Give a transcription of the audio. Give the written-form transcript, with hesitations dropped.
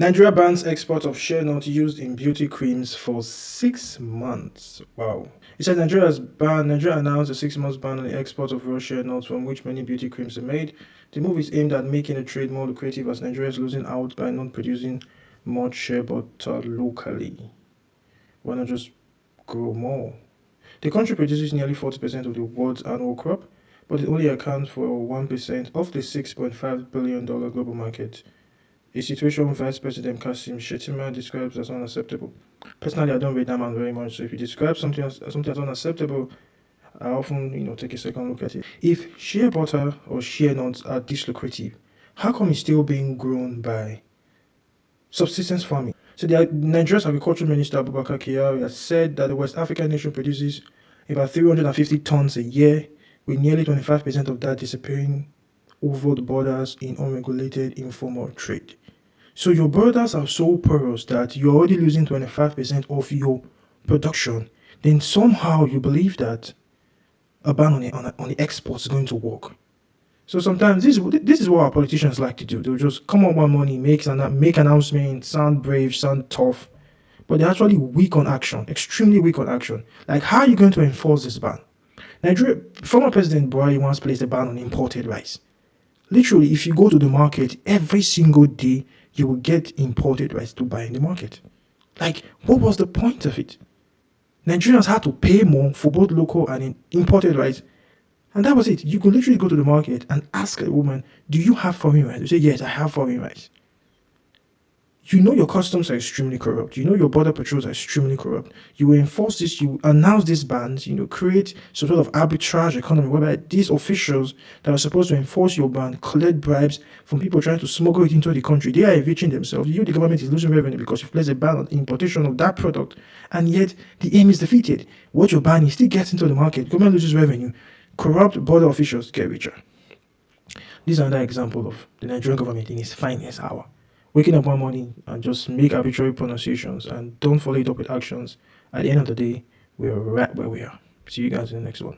Nigeria bans export of Sheanuts used in beauty creams for 6 months. Wow. It said Nigeria announced a 6 month ban on the export of raw Sheanuts from which many beauty creams are made. The move is aimed at making the trade more lucrative as Nigeria is losing out by not producing much shea butter locally. Why not just grow more? The country produces nearly 40% of the world's annual crop, but it only accounts for 1% of the $6.5 billion global market. A situation Vice President Kassim Shettima describes as unacceptable. Personally, I don't rate that man very much, so if you describe something as unacceptable, I often, take a second look at it. If shea butter or shea nuts are this lucrative, how come it's still being grown by subsistence farming? So Nigeria's Agriculture Minister Abubakar Kyari has said that the West African nation produces about 350 tons a year, with nearly 25% of that disappearing over the borders in unregulated informal trade. So your borders are so porous that you're already losing 25% of your production. Then somehow you believe that a ban on the exports is going to work. So sometimes this is what our politicians like to do. They'll just come up with money, make announcements, sound brave, sound tough, but they're actually weak on action, extremely weak on action. Like, how are you going to enforce this ban? Nigeria, former President Buhari once placed a ban on imported rice. Literally, if you go to the market every single day, you will get imported rice to buy in the market. Like, what was the point of it? Nigerians had to pay more for both local and imported rice. And that was it. You could literally go to the market and ask a woman, do you have foreign rice? They say, yes, I have foreign rice. You know your customs are extremely corrupt. You know your border patrols are extremely corrupt. You will enforce this, you announce these bans, create some sort of arbitrage economy whereby these officials that are supposed to enforce your ban collect bribes from people trying to smuggle it into the country. They are enriching themselves. You, the government, is losing revenue because you've placed a ban on importation of that product, and yet the aim is defeated. What you're banning still gets into the market. Government loses revenue. Corrupt border officials get richer. This is another example of the Nigerian government in its finest hour. Waking up one morning and just make arbitrary pronunciations and don't follow it up with actions. At the end of the day, we're right where we are. See you guys in the next one.